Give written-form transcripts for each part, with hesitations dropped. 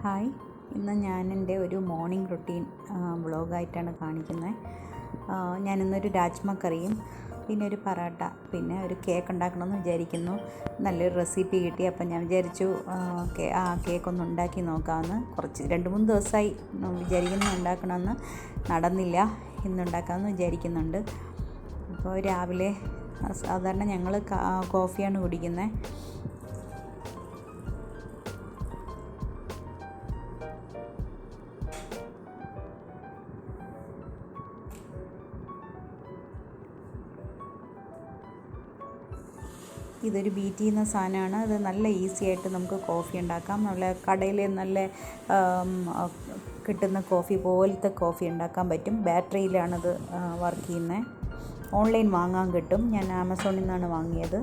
Hi, ഇന്ന് ഞാൻ എൻ്റെ ഒരു മോർണിംഗ് റുട്ടീൻ വ്ളോഗായിട്ടാണ് കാണിക്കുന്നത്. ഞാനിന്നൊരു രാജ്മ കറിയും പിന്നെ ഒരു പറാട്ട പിന്നെ ഒരു കേക്ക് ഉണ്ടാക്കണമെന്ന് വിചാരിക്കുന്നു. നല്ലൊരു റെസിപ്പി കിട്ടി. അപ്പം ഞാൻ വിചാരിച്ചു കേക്കൊന്ന് ഉണ്ടാക്കി നോക്കാമെന്ന്. 2-3 ദിവസമായി വിചാരിക്കുന്നു ഉണ്ടാക്കണമെന്ന്, നടന്നില്ല. ഇന്നുണ്ടാക്കാമെന്ന് വിചാരിക്കുന്നുണ്ട്. അപ്പോൾ രാവിലെ സാധാരണ ഞങ്ങൾ കോഫിയാണ് കുടിക്കുന്നത്. ഇതൊരു ബീറ്റ് ചെയ്യുന്ന സാധനമാണ്. ഇത് നല്ല ഈസി ആയിട്ട് നമുക്ക് കോഫി ഉണ്ടാക്കാം. നല്ല കടയിൽ നല്ല കിട്ടുന്ന കോഫി പോലത്തെ കോഫി ഉണ്ടാക്കാൻ പറ്റും. ബാറ്ററിയിലാണിത് വർക്ക് ചെയ്യുന്നത്. ഓൺലൈൻ വാങ്ങാൻ കിട്ടും. ഞാൻ ആമസോണിൽ നിന്നാണ് വാങ്ങിയത്.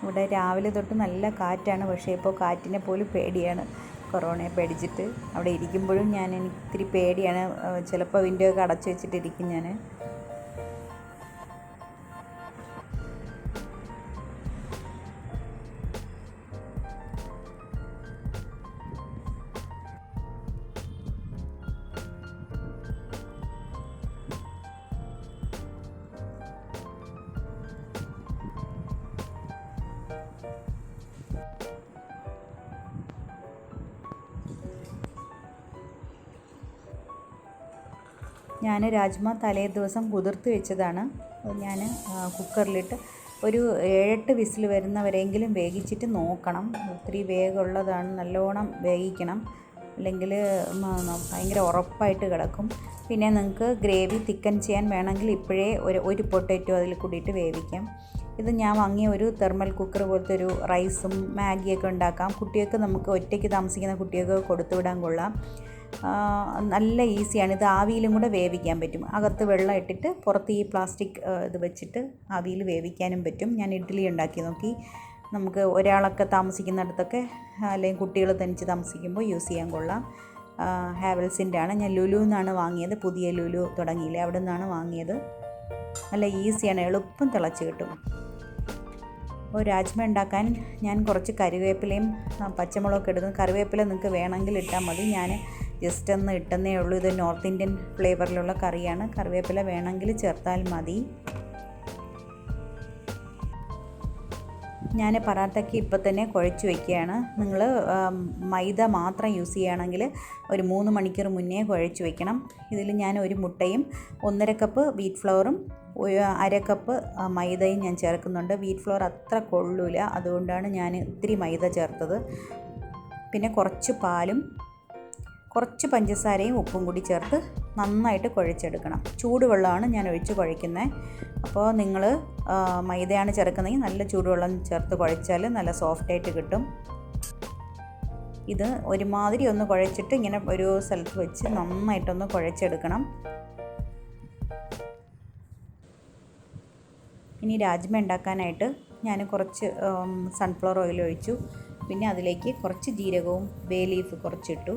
ഇവിടെ രാവിലെ തൊട്ട് നല്ല കാറ്റാണ്. പക്ഷേ ഇപ്പോൾ കാറ്റിനെ പോലും പേടിയാണ്. കൊറോണയെ പേടിച്ചിട്ട് അവിടെ ഇരിക്കുമ്പോഴും എനിക്ക് ഇത്തിരി പേടിയാണ്. ചിലപ്പോൾ വിൻഡോ ഒക്കെ അടച്ചു വെച്ചിട്ടിരിക്കും ഞാൻ. ഞാൻ രാജ്മ തലേ ദിവസം കുതിർത്ത് വെച്ചതാണ്. ഞാൻ കുക്കറിലിട്ട് ഒരു 7-8 വിസിൽ വരുന്നവരെങ്കിലും വേവിച്ചിട്ട് നോക്കണം. ഒത്തിരി വേഗമുള്ളതാണ്, നല്ലോണം വേവിക്കണം, അല്ലെങ്കിൽ ഭയങ്കര ഉറപ്പായിട്ട് കിടക്കും. പിന്നെ നിങ്ങൾക്ക് ഗ്രേവി തിക്കൻ ചെയ്യാൻ വേണമെങ്കിൽ ഇപ്പോഴേ ഒരു പൊട്ടാറ്റോ അതിൽ കൂടിയിട്ട് വേവിക്കാം. ഇത് ഞാൻ വാങ്ങിയ ഒരു തെർമൽ കുക്കർ പോലത്തെ ഒരു റൈസും മാഗിയൊക്കെ ഉണ്ടാക്കാം. കുട്ടികൾക്ക്, നമുക്ക് ഒറ്റയ്ക്ക് താമസിക്കുന്ന കുട്ടികൾക്ക് കൊടുത്തു വിടാൻ കൊള്ളാം. നല്ല ഈസിയാണ്. ഇത് ആവിയിലും കൂടെ വേവിക്കാൻ പറ്റും. അകത്ത് വെള്ളം ഇട്ടിട്ട് പുറത്ത് ഈ പ്ലാസ്റ്റിക് ഇത് വെച്ചിട്ട് ആവിയിൽ വേവിക്കാനും പറ്റും. ഞാൻ ഇഡ്ഡലി ഉണ്ടാക്കി നോക്കി. നമുക്ക് ഒരാളൊക്കെ താമസിക്കുന്നിടത്തൊക്കെ, അല്ലെങ്കിൽ കുട്ടികൾ തനിച്ച് താമസിക്കുമ്പോൾ യൂസ് ചെയ്യാൻ കൊള്ളാം. ഹാവൽസിൻ്റെ ആണ്. ഞാൻ ലുലു നിന്നാണ് വാങ്ങിയത്. പുതിയ ലുലു തുടങ്ങിയില്ലേ, അവിടെ നിന്നാണ് വാങ്ങിയത്. നല്ല ഈസിയാണ്, എളുപ്പം തിളച്ച് കിട്ടും. അപ്പോൾ രാജ്മ ഉണ്ടാക്കാൻ ഞാൻ കുറച്ച് കറിവേപ്പിലയും പച്ചമുളകൊക്കെ എടുക്കും. കറിവേപ്പില നിങ്ങൾക്ക് വേണമെങ്കിൽ ഇട്ടാൽ മതി. ഞാൻ ജസ്റ്റ് ഒന്ന് ഇട്ടെന്നേ ഉള്ളൂ. ഇത് നോർത്ത് ഇന്ത്യൻ ഫ്ലേവറിലുള്ള കറിയാണ്. കറിവേപ്പില വേണമെങ്കിൽ ചേർത്താൽ മതി. ഞാൻ പറാത്തയ്ക്ക് ഇപ്പം തന്നെ കുഴച്ച് വയ്ക്കുകയാണ്. നിങ്ങൾ മൈദ മാത്രം യൂസ് ചെയ്യുകയാണെങ്കിൽ ഒരു 3 മണിക്കൂർ മുന്നേ കുഴച്ച് വയ്ക്കണം. ഇതിൽ ഞാൻ ഒരു മുട്ടയും 1.5 കപ്പ് വീറ്റ് ഫ്ലവറും 1/2 കപ്പ് മൈദയും ഞാൻ ചേർക്കുന്നുണ്ട്. വീറ്റ് ഫ്ലവർ അത്ര കൊള്ളൂല, അതുകൊണ്ടാണ് ഞാൻ ഇത്തിരി മൈദ ചേർത്തത്. പിന്നെ കുറച്ച് പാലും കുറച്ച് പഞ്ചസാരയും ഉപ്പും കൂടി ചേർത്ത് നന്നായിട്ട് കുഴച്ചെടുക്കണം. ചൂടുവെള്ളമാണ് ഞാൻ ഒഴിച്ച് കുഴയ്ക്കുന്നത്. അപ്പോൾ നിങ്ങൾ മൈദയാണ് ചേർക്കുന്നതെങ്കിൽ നല്ല ചൂടുവെള്ളം ചേർത്ത് കുഴച്ചാൽ നല്ല സോഫ്റ്റായിട്ട് കിട്ടും. ഇത് ഒരുമാതിരി ഒന്ന് കുഴച്ചിട്ട് ഇങ്ങനെ ഒരു സ്ഥലത്ത് വെച്ച് നന്നായിട്ടൊന്ന് കുഴച്ചെടുക്കണം. ഇനി രാജ്മ ഉണ്ടാക്കാനായിട്ട് ഞാൻ കുറച്ച് സൺഫ്ലവർ ഓയിൽ ഒഴിച്ചു. പിന്നെ അതിലേക്ക് കുറച്ച് ജീരകവും ബേ ലീഫ് കുറച്ചിട്ടു.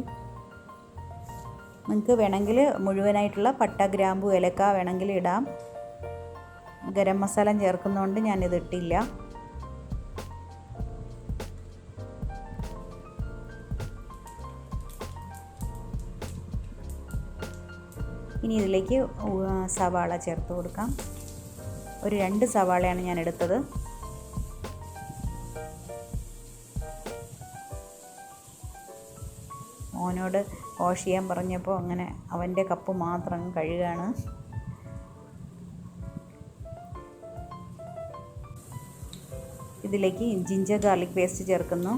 നിങ്ങൾക്ക് വേണമെങ്കിൽ മുഴുവനായിട്ടുള്ള പട്ട, ഗ്രാമ്പു, ഏലക്ക വേണമെങ്കിൽ ഇടാം. ഗരം മസാല ചേർക്കുന്നതുകൊണ്ട് ഞാനിത് ഇട്ടില്ല. ഇനി ഇതിലേക്ക് സവാള ചേർത്ത് കൊടുക്കാം. ഒരു 2 സവാളയാണ് ഞാൻ എടുത്തത്. മോനോട് വാഷ് ചെയ്യാൻ പറഞ്ഞപ്പോൾ അങ്ങനെ അവൻ്റെ കപ്പ് മാത്രം കഴുകാണ്. ഇതിലേക്ക് ജിഞ്ചർ ഗാർലിക് പേസ്റ്റ് ചേർക്കുന്നു.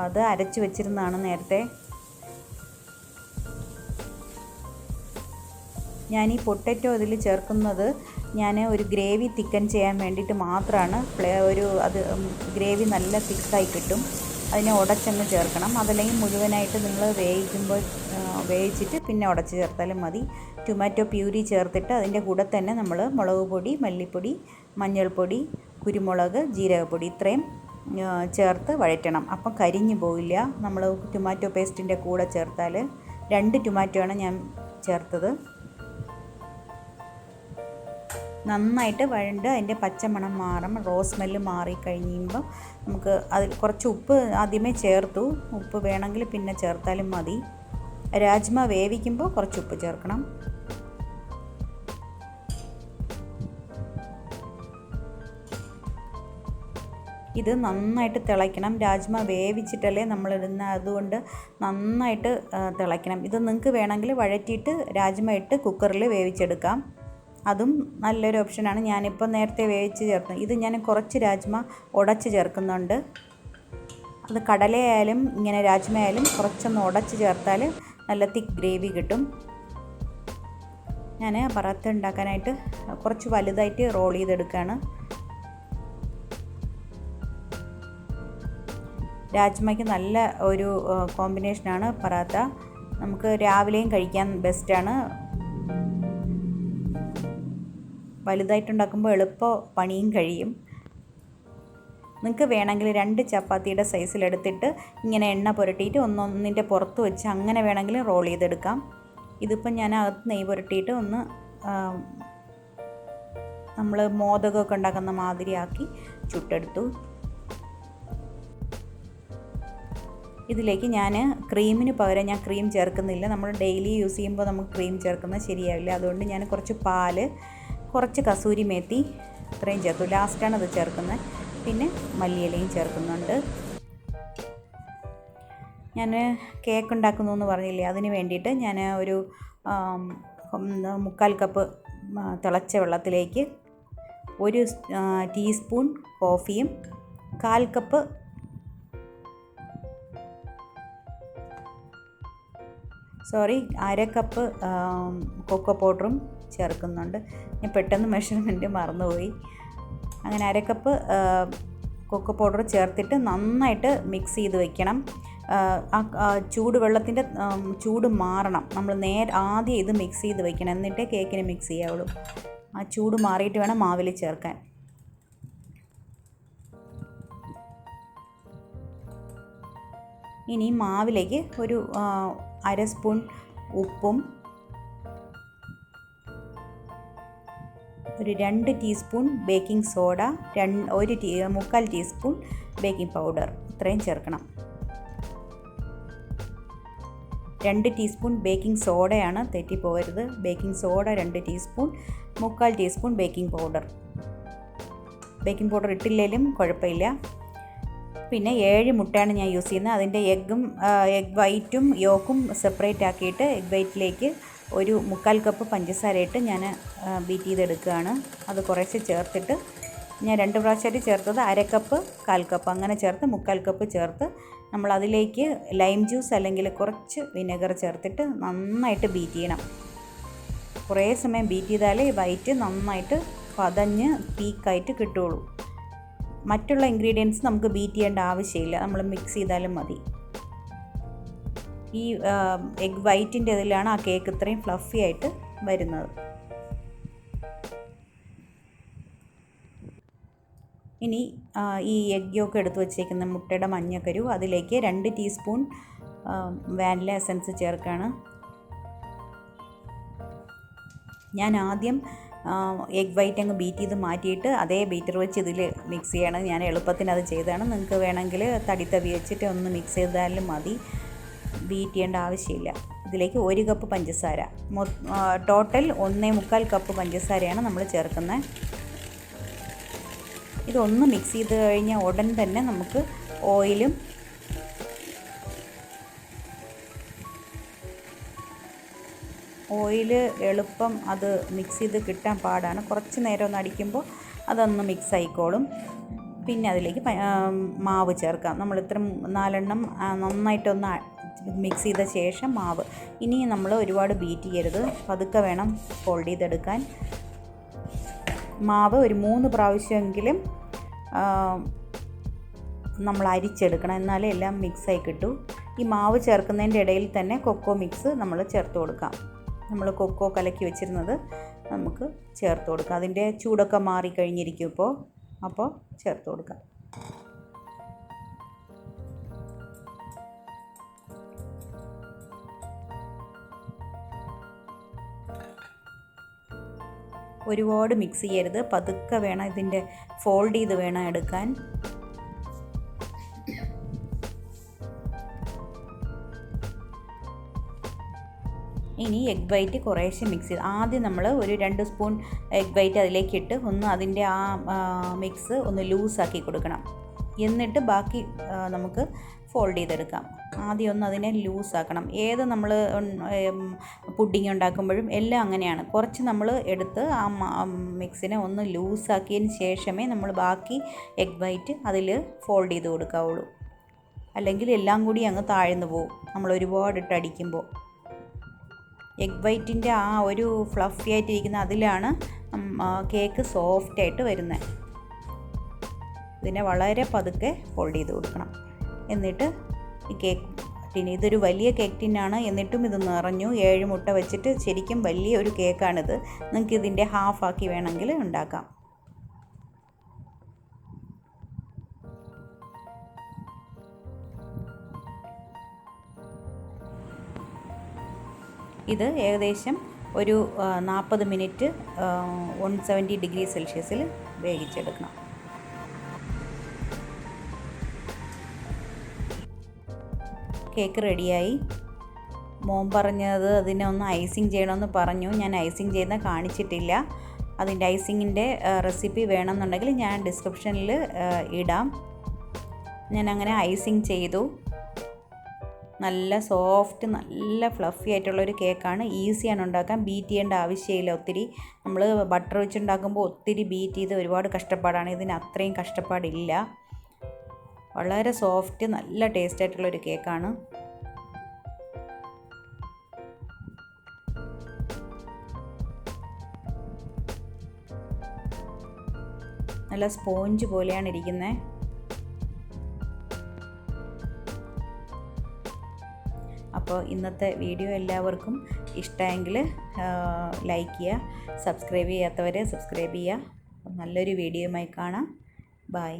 അത് അരച്ച് വെച്ചിരുന്നതാണ് നേരത്തെ. ഞാൻ ഈ പൊട്ടറ്റോ ഇതിൽ ചേർക്കുന്നത് ഞാൻ ഒരു ഗ്രേവി തിക്കൻ ചെയ്യാൻ വേണ്ടിയിട്ട് മാത്രമാണ്. അത് ഗ്രേവി നല്ല തിക്കായി കിട്ടും. അതിനെ ഉടച്ചങ്ങ് ചേർക്കണം. അതല്ലെങ്കിൽ മുഴുവനായിട്ട് നിങ്ങൾ വേവിച്ചിട്ട് പിന്നെ ഉടച്ച് ചേർത്താലും മതി. ടൊമാറ്റോ പ്യൂരി ചേർത്തിട്ട് അതിൻ്റെ കൂടെ തന്നെ നമ്മൾ മുളക് പൊടി, മല്ലിപ്പൊടി, മഞ്ഞൾപ്പൊടി, കുരുമുളക്, ജീരകപ്പൊടി ഇത്രയും ചേർത്ത് വഴറ്റണം. അപ്പം കരിഞ്ഞു പോവില്ല. നമ്മൾ ടൊമാറ്റോ പേസ്റ്റിൻ്റെ കൂടെ ചേർത്താൽ 2 ടൊമാറ്റോയാണ് ഞാൻ ചേർത്തത്. നന്നായിട്ട് വഴണ്ട് അതിൻ്റെ പച്ചമണം മാറും. സ്മെല്ല് മാറി കഴിയുമ്പോൾ നമുക്ക് അതിൽ കുറച്ച് ഉപ്പ് ആദ്യമേ ചേർത്തു. ഉപ്പ് വേണമെങ്കിൽ പിന്നെ ചേർത്താലും മതി. രാജ്മ വേവിക്കുമ്പോൾ കുറച്ച് ഉപ്പ് ചേർക്കണം. ഇത് നന്നായിട്ട് തിളയ്ക്കണം. രാജ്മ വേവിച്ചിട്ടല്ലേ നമ്മളിടുന്ന, അതുകൊണ്ട് നന്നായിട്ട് തിളയ്ക്കണം. ഇത് നിങ്ങൾക്ക് വേണമെങ്കിൽ വഴറ്റിയിട്ട് രാജ്മ ഇട്ട് കുക്കറിൽ വേവിച്ചെടുക്കാം. അതും നല്ലൊരു ഓപ്ഷനാണ്. ഞാനിപ്പോൾ നേരത്തെ വേവിച്ച് ചേർത്ത്. ഇത് ഞാൻ കുറച്ച് രാജ്മ ഉടച്ച് ചേർക്കുന്നുണ്ട്. അത് കടലയായാലും ഇങ്ങനെ രാജ്മ ആയാലും കുറച്ചൊന്ന് ഉടച്ച് ചേർത്താൽ നല്ല തിക്ക് ഗ്രേവി കിട്ടും. ഞാൻ പറാത്ത ഉണ്ടാക്കാനായിട്ട് കുറച്ച് വലുതായിട്ട് റോൾ ചെയ്തെടുക്കുകയാണ്. രാജ്മയ്ക്ക് നല്ല ഒരു കോമ്പിനേഷനാണ് പറാത്ത. നമുക്ക് രാവിലെയും കഴിക്കാൻ ബെസ്റ്റാണ്. വലുതായിട്ടുണ്ടാക്കുമ്പോൾ എളുപ്പം പണിയും കഴിയും. നിങ്ങൾക്ക് വേണമെങ്കിൽ 2 ചപ്പാത്തിയുടെ സൈസിലെടുത്തിട്ട് ഇങ്ങനെ എണ്ണ പുരട്ടിയിട്ട് ഒന്നിൻ്റെ പുറത്ത് വെച്ച് അങ്ങനെ വേണമെങ്കിൽ റോൾ ചെയ്തെടുക്കാം. ഇതിപ്പം ഞാൻ അകത്ത് നെയ്യ് പുരട്ടിയിട്ട് ഒന്ന് നമ്മൾ മോദകമൊക്കെ ഉണ്ടാക്കുന്ന മാതിരിയാക്കി ചുട്ടെടുത്തു. ഇതിലേക്ക് ഞാൻ ക്രീമിന് പകരം ഞാൻ ക്രീം ചേർക്കുന്നില്ല. നമ്മൾ ഡെയിലി യൂസ് ചെയ്യുമ്പോൾ നമുക്ക് ക്രീം ചേർക്കുന്നത് ശരിയാവില്ല. അതുകൊണ്ട് ഞാൻ കുറച്ച് പാല്, കുറച്ച് കസൂരി മേത്തി ഇത്രയും ചേർത്തു. ലാസ്റ്റാണ് അത് ചേർക്കുന്നത്. പിന്നെ മല്ലിയിലയും ചേർക്കുന്നുണ്ട്. ഞാൻ കേക്ക് ഉണ്ടാക്കുന്നു എന്ന് പറഞ്ഞില്ലേ, അതിന് വേണ്ടിയിട്ട് ഞാൻ ഒരു 3/4 കപ്പ് തിളച്ച വെള്ളത്തിലേക്ക് 1 ടീസ്പൂൺ കോഫിയും 1/4 കപ്പ് അര കപ്പ് കൊക്കോ പൗഡറും ചേർക്കുന്നുണ്ട്. ഞാൻ പെട്ടെന്ന് മെഷർമെൻറ്റ് മറന്നുപോയി. അങ്ങനെ അര കപ്പ് കൊക്കോ പൗഡർ ചേർത്തിട്ട് നന്നായിട്ട് മിക്സ് ചെയ്ത് വെക്കണം. ചൂടുവെള്ളത്തിൻ്റെ ചൂട് മാറണം. നമ്മൾ ആദ്യം ഇത് മിക്സ് ചെയ്ത് വെക്കണം, എന്നിട്ടേ കേക്കിന് മിക്സ് ചെയ്യാവുള്ളൂ. ആ ചൂട് മാറിയിട്ട് വേണം മാവിൽ ചേർക്കാൻ. ഇനി മാവിലേക്ക് ഒരു 1/2 സ്പൂൺ ഉപ്പും ഒരു 2 teaspoon baking soda, 1/4 teaspoon baking powder ഇത്രയും ചേർക്കണം. 2 ടീസ്പൂൺ ബേക്കിംഗ് സോഡയാണ്, തെറ്റിപ്പോകരുത്. Baking soda 2 teaspoon, 1/4 teaspoon baking powder. Baking powder ഇട്ടില്ലെങ്കിലും കുഴപ്പമില്ല. പിന്നെ 7 മുട്ടയാണ് ഞാൻ യൂസ് ചെയ്യുന്നത്. അതിൻ്റെ എഗ് വൈറ്റും യോക്കും സെപ്പറേറ്റ് ആക്കിയിട്ട് എഗ് വൈറ്റിലേക്ക് ഒരു 1/4 കപ്പ് പഞ്ചസാര ഇട്ട് ഞാൻ ബീറ്റ് ചെയ്തെടുക്കുകയാണ്. അത് കുറേശ്ശെ ചേർത്തിട്ട് ഞാൻ 2 പ്രാവശ്യമായിട്ട് ചേർത്തത് 1/2 കപ്പ് 1/4 കപ്പ് അങ്ങനെ ചേർത്ത് 1/4 കപ്പ് ചേർത്ത് നമ്മൾ അതിലേക്ക് ലൈം ജ്യൂസ് അല്ലെങ്കിൽ കുറച്ച് വിനെഗർ ചേർത്തിട്ട് നന്നായിട്ട് ബീറ്റ് ചെയ്യണം. കുറേ സമയം ബീറ്റ് ചെയ്താലേ വൈറ്റ് നന്നായിട്ട് പതഞ്ഞ് പീക്കായിട്ട് കിട്ടുള്ളൂ. മറ്റുള്ള ഇൻഗ്രീഡിയൻസ് നമുക്ക് ബീറ്റ് ചെയ്യേണ്ട ആവശ്യമില്ല, നമ്മൾ മിക്സ് ചെയ്താലും മതി. ഈ എഗ് വൈറ്റിൻ്റെ ഇതിലാണ് ആ കേക്ക് ഇത്രയും ഫ്ലഫി ആയിട്ട് വരുന്നത്. ഇനി ഈ എഗ് യോക്ക് എടുത്ത് വച്ചേക്കുന്ന മുട്ടയുടെ മഞ്ഞക്കരു അതിലേക്ക് 2 ടീസ്പൂൺ വാനില എസൻസ് ചേർക്കുകയാണ്. ഞാൻ ആദ്യം എഗ് വൈറ്റ് അങ്ങ് ബീറ്റ് ചെയ്ത് മാറ്റിയിട്ട് അതേ ബീറ്റർ വെച്ച് ഇതിൽ മിക്സ് ചെയ്യണം. ഞാൻ എളുപ്പത്തിന് അത് ചെയ്തതാണ്. നിങ്ങൾക്ക് വേണമെങ്കിൽ തടി വെച്ചിട്ട് ഒന്ന് മിക്സ് ചെയ്താലും മതി, ബീറ്റ് ചെയ്യേണ്ട ആവശ്യമില്ല. ഇതിലേക്ക് 1 കപ്പ് പഞ്ചസാര, ടോട്ടൽ 1.25 കപ്പ് പഞ്ചസാരയാണ് നമ്മൾ ചേർക്കുന്നത്. ഇതൊന്ന് മിക്സ് ചെയ്ത് കഴിഞ്ഞാൽ ഉടൻ തന്നെ നമുക്ക് ഓയിലും എളുപ്പം അത് മിക്സ് ചെയ്ത് കിട്ടാൻ പാടാണ്. കുറച്ച് നേരം ഒന്ന് അടിക്കുമ്പോൾ അതൊന്ന് മിക്സ് ആയിക്കോളും. പിന്നെ അതിലേക്ക് മാവ് ചേർക്കാം. നമ്മൾ ഇത്ര 4 എണ്ണം നന്നായിട്ടൊന്ന് മിക്സ് ചെയ്ത ശേഷം മാവ്. ഇനി നമ്മൾ ഒരുപാട് ബീറ്റ് ചെയ്യരുത്, പതുക്കെ വേണം ഫോൾഡ് ചെയ്തെടുക്കാൻ. മാവ് ഒരു 3 പ്രാവശ്യമെങ്കിലും നമ്മൾ അരിച്ചെടുക്കണം, എന്നാലേ എല്ലാം മിക്സായി കിട്ടൂ. ഈ മാവ് ചേർക്കുന്നതിൻ്റെ ഇടയിൽ തന്നെ കൊക്കോ മിക്സ് നമ്മൾ ചേർത്ത് കൊടുക്കാം. നമ്മൾ കൊക്കോ കലക്കി വെച്ചിരുന്നത് നമുക്ക് ചേർത്ത് കൊടുക്കാം. അതിൻ്റെ ചൂടൊക്കെ മാറിക്കഴിഞ്ഞിരിക്കും അപ്പോൾ ചേർത്ത് കൊടുക്കാം. ഒരുപാട് മിക്സ് ചെയ്യരുത്, പതുക്കെ വേണം ഇതിൻ്റെ ഫോൾഡ് ചെയ്ത് വേണം എടുക്കാൻ. ഇനി എഗ് വൈറ്റ് കുറേശ്ശെ മിക്സ് ചെയ്ത് ആദ്യം നമ്മൾ ഒരു 2 സ്പൂൺ എഗ് വൈറ്റ് അതിലേക്ക് ഇട്ട് ഒന്ന് അതിൻ്റെ ആ മിക്സ് ഒന്ന് ലൂസാക്കി കൊടുക്കണം. എന്നിട്ട് ബാക്കി നമുക്ക് ഫോൾഡ് ചെയ്തെടുക്കാം. ആദ്യം ഒന്ന് അതിനെ ലൂസാക്കണം. ഏത് നമ്മൾ പുഡിങ് ഉണ്ടാക്കുമ്പോഴും എല്ലാം അങ്ങനെയാണ്. കുറച്ച് നമ്മൾ എടുത്ത് ആ മിക്സിനെ ഒന്ന് ലൂസാക്കിയതിന് ശേഷമേ നമ്മൾ ബാക്കി എഗ് വൈറ്റ് അതിൽ ഫോൾഡ് ചെയ്ത് കൊടുക്കാവുള്ളൂ. അല്ലെങ്കിൽ എല്ലാം കൂടി അങ്ങ് താഴ്ന്നു പോകും നമ്മൾ ഒരുപാട് ഇട്ട് അടിക്കുമ്പോൾ. എഗ് വൈറ്റിൻ്റെ ആ ഒരു ഫ്ലഫി ആയിട്ടിരിക്കുന്ന അതിലാണ് കേക്ക് സോഫ്റ്റായിട്ട് വരുന്നത്. ഇതിനെ വളരെ പതുക്കെ ഫോൾഡ് ചെയ്ത് കൊടുക്കണം. എന്നിട്ട് ഈ കേക്ക് ടിന്, ഇതൊരു വലിയ കേക്ക് ടിന്നാണ്, എന്നിട്ടും ഇത് നിറഞ്ഞു. 7 മുട്ട വെച്ചിട്ട് ശരിക്കും വലിയ ഒരു കേക്കാണിത്. നിങ്ങൾക്ക് ഇതിൻ്റെ ഹാഫാക്കി വേണമെങ്കിൽ ഉണ്ടാക്കാം. ഇത് ഏകദേശം ഒരു 40 മിനിറ്റ് 170 ഡിഗ്രി സെൽഷ്യസിൽ വേവിച്ചെടുക്കണം. കേക്ക് റെഡിയായി. മോൻ പറഞ്ഞത് അതിനെ ഒന്ന് ഐസിങ് ചെയ്യണമെന്ന് പറഞ്ഞു. ഞാൻ ഐസിങ് ചെയ്യുന്ന കാണിച്ചിട്ടില്ല. അതിൻ്റെ ഐസിങ്ങിൻ്റെ റെസിപ്പി വേണമെന്നുണ്ടെങ്കിൽ ഞാൻ ഡിസ്ക്രിപ്ഷനിൽ ഇടാം. ഞാൻ അങ്ങനെ ഐസിങ് ചെയ്തു. നല്ല സോഫ്റ്റ്, നല്ല ഫ്ലഫി ആയിട്ടുള്ളൊരു കേക്കാണ്. ഈസിയാണ് ഉണ്ടാക്കാൻ. ബീറ്റ് ചെയ്യേണ്ട ആവശ്യമില്ല ഒത്തിരി. നമ്മൾ ബട്ടർ വെച്ചുണ്ടാക്കുമ്പോൾ ഒത്തിരി ബീറ്റ് ചെയ്ത് ഒരുപാട് കഷ്ടപ്പാടാണ്. ഇതിന് അത്രയും കഷ്ടപ്പാടില്ല. വളരെ സോഫ്റ്റ്, നല്ല ടേസ്റ്റ് ആയിട്ടുള്ളൊരു കേക്കാണ്. നല്ല സ്പോഞ്ച് പോലെയാണ് ഇരിക്കുന്നത്. അപ്പോൾ ഇന്നത്തെ വീഡിയോ എല്ലാവർക്കും ഇഷ്ടമെങ്കിൽ ലൈക്ക് ചെയ്യുക, സബ്സ്ക്രൈബ് ചെയ്യാത്തവർ സബ്സ്ക്രൈബ് ചെയ്യുക. നല്ലൊരു വീഡിയോയുമായി കാണാം. ബൈ.